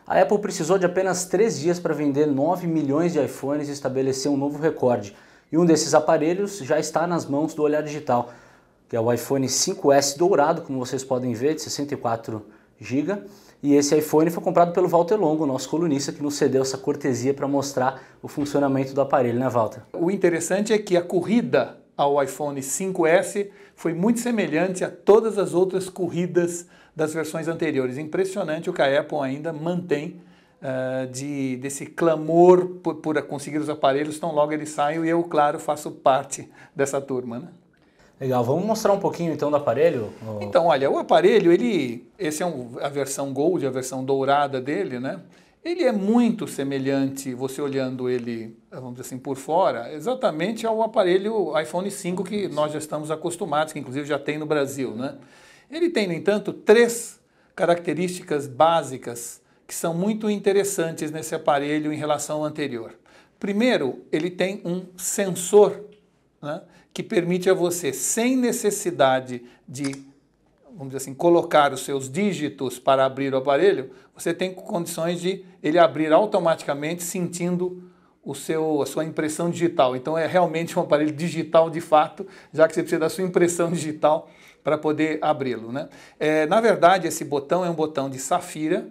A Apple precisou de apenas 3 dias para vender 9 milhões de iPhones e estabelecer um novo recorde. E um desses aparelhos já está nas mãos do Olhar Digital, que é o iPhone 5S dourado, como vocês podem ver, de 64 GB. E esse iPhone foi comprado pelo Walter Longo, nosso colunista, que nos cedeu essa cortesia para mostrar o funcionamento do aparelho, né, Walter? O interessante é que a corrida ao iPhone 5S foi muito semelhante a todas as outras corridas das versões anteriores. Impressionante o que a Apple ainda mantém desse clamor por conseguir os aparelhos tão logo eles saem, e eu, claro, faço parte dessa turma, né? Legal, vamos mostrar um pouquinho então do aparelho? Então, olha, o aparelho, esse é a versão Gold, a versão dourada dele, né? Ele é muito semelhante, você olhando ele, vamos dizer assim, por fora, exatamente ao aparelho iPhone 5 que nós já estamos acostumados, que inclusive já tem no Brasil, né? Ele tem, no entanto, 3 características básicas que são muito interessantes nesse aparelho em relação ao anterior. Primeiro, ele tem um sensor, né, que permite a você, sem necessidade de, vamos dizer assim, colocar os seus dígitos para abrir o aparelho, você tem condições de ele abrir automaticamente sentindo a sua impressão digital. Então é realmente um aparelho digital de fato, já que você precisa da sua impressão digital para poder abri-lo, né? Na verdade, esse botão é um botão de safira,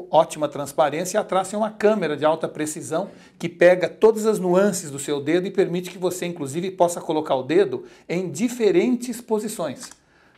ótima transparência, e atrás tem uma câmera de alta precisão que pega todas as nuances do seu dedo e permite que você, inclusive, possa colocar o dedo em diferentes posições.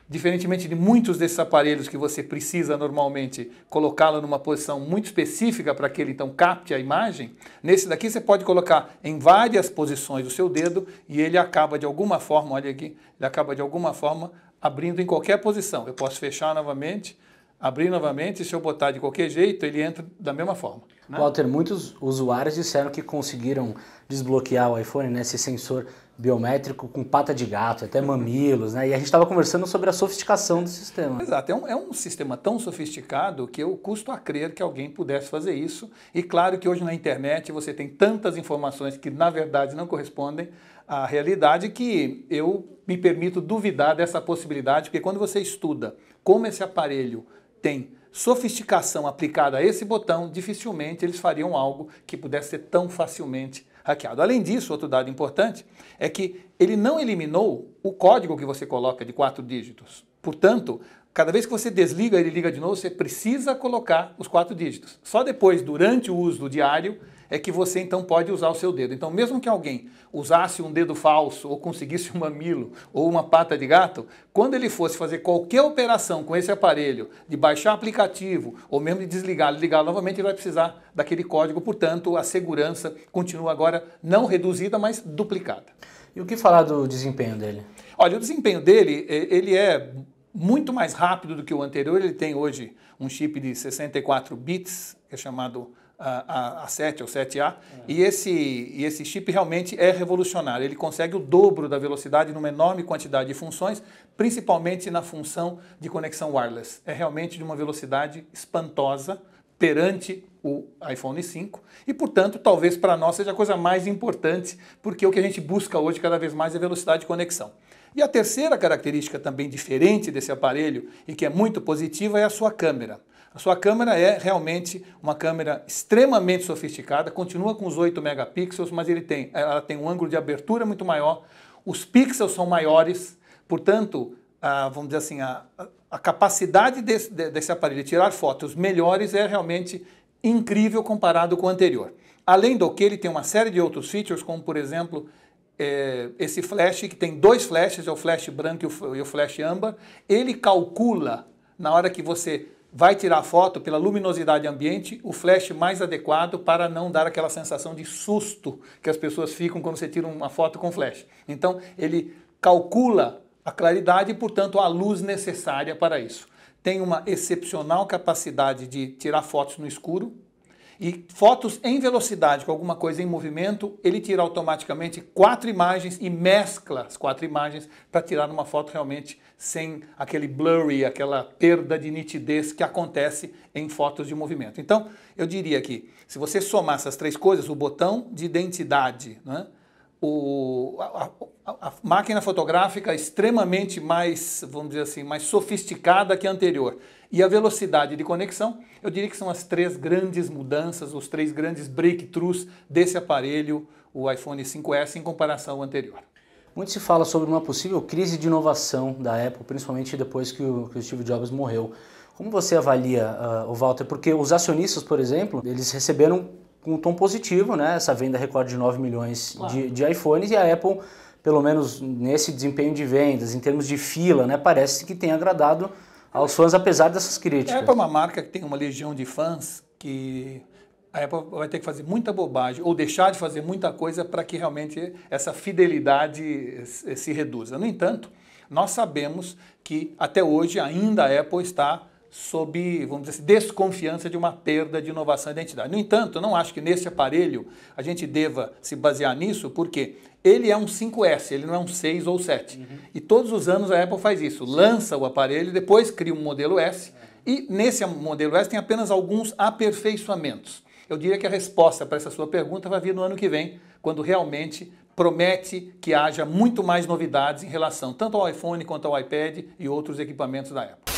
Diferentemente de muitos desses aparelhos que você precisa normalmente colocá-lo numa posição muito específica para que ele então capte a imagem, nesse daqui você pode colocar em várias posições o seu dedo e ele acaba de alguma forma, olha aqui, ele acaba de alguma forma abrindo em qualquer posição. Eu posso fechar novamente, abrir novamente, e se eu botar de qualquer jeito, ele entra da mesma forma, né? Walter, muitos usuários disseram que conseguiram desbloquear o iPhone, né, esse sensor biométrico com pata de gato, até mamilos, né? E a gente estava conversando sobre a sofisticação do sistema. Exato, é um sistema tão sofisticado que eu custo a crer que alguém pudesse fazer isso. E claro que hoje na internet você tem tantas informações que na verdade não correspondem à realidade que eu me permito duvidar dessa possibilidade, porque quando você estuda como esse aparelho tem sofisticação aplicada a esse botão, dificilmente eles fariam algo que pudesse ser tão facilmente hackeado. Além disso, outro dado importante é que ele não eliminou o código que você coloca de 4 dígitos. Portanto, cada vez que você desliga e liga de novo, você precisa colocar os 4 dígitos. Só depois, durante o uso diário, é que você então pode usar o seu dedo. Então, mesmo que alguém usasse um dedo falso, ou conseguisse um mamilo, ou uma pata de gato, quando ele fosse fazer qualquer operação com esse aparelho, de baixar aplicativo, ou mesmo de desligar e ligar novamente, ele vai precisar daquele código. Portanto, a segurança continua agora não reduzida, mas duplicada. E o que falar do desempenho dele? Olha, o desempenho dele, ele é muito mais rápido do que o anterior. Ele tem hoje um chip de 64 bits, que é chamado A7 ou 7A, e esse chip realmente é revolucionário. Ele consegue o dobro da velocidade numa enorme quantidade de funções, principalmente na função de conexão wireless. É realmente de uma velocidade espantosa perante o iPhone 5 e, portanto, talvez para nós seja a coisa mais importante, porque o que a gente busca hoje cada vez mais é velocidade de conexão. E a terceira característica também diferente desse aparelho e que é muito positiva é a sua câmera. A sua câmera é realmente uma câmera extremamente sofisticada, continua com os 8 megapixels, mas ela tem um ângulo de abertura muito maior, os pixels são maiores, portanto, vamos dizer assim, a capacidade desse aparelho de tirar fotos melhores é realmente incrível comparado com o anterior. Além do que, ele tem uma série de outros features, como por exemplo, esse flash, que tem 2 flashes, é o flash branco e o flash âmbar. Ele calcula, na hora que você vai tirar a foto, pela luminosidade ambiente, o flash mais adequado para não dar aquela sensação de susto que as pessoas ficam quando você tira uma foto com flash. Então, ele calcula a claridade e, portanto, a luz necessária para isso. Tem uma excepcional capacidade de tirar fotos no escuro e fotos em velocidade, com alguma coisa em movimento, ele tira automaticamente 4 imagens e mescla as 4 imagens para tirar uma foto realmente sem aquele blurry, aquela perda de nitidez que acontece em fotos de movimento. Então, eu diria que se você somar essas 3 coisas, o botão de identidade, né, a máquina fotográfica extremamente mais, vamos dizer assim, mais sofisticada que a anterior. E a velocidade de conexão, eu diria que são as três grandes mudanças, os três grandes breakthroughs desse aparelho, o iPhone 5S, em comparação ao anterior. Muito se fala sobre uma possível crise de inovação da Apple, principalmente depois que o Steve Jobs morreu. Como você avalia, Walter? Porque os acionistas, por exemplo, eles receberam com um tom positivo, né, essa venda recorde de 9 milhões de iPhones, e a Apple, pelo menos nesse desempenho de vendas, em termos de fila, né, parece que tem agradado aos fãs, apesar dessas críticas. A Apple é uma marca que tem uma legião de fãs que a Apple vai ter que fazer muita bobagem ou deixar de fazer muita coisa para que realmente essa fidelidade se reduza. No entanto, nós sabemos que até hoje ainda a Apple está sob, vamos dizer assim, desconfiança de uma perda de inovação e identidade. No entanto, eu não acho que nesse aparelho a gente deva se basear nisso, porque ele é um 5S, ele não é um 6 ou 7. E todos os anos a Apple faz isso, lança o aparelho, depois cria um modelo S, e nesse modelo S tem apenas alguns aperfeiçoamentos. Eu diria que a resposta para essa sua pergunta vai vir no ano que vem, quando realmente promete que haja muito mais novidades em relação tanto ao iPhone quanto ao iPad e outros equipamentos da Apple.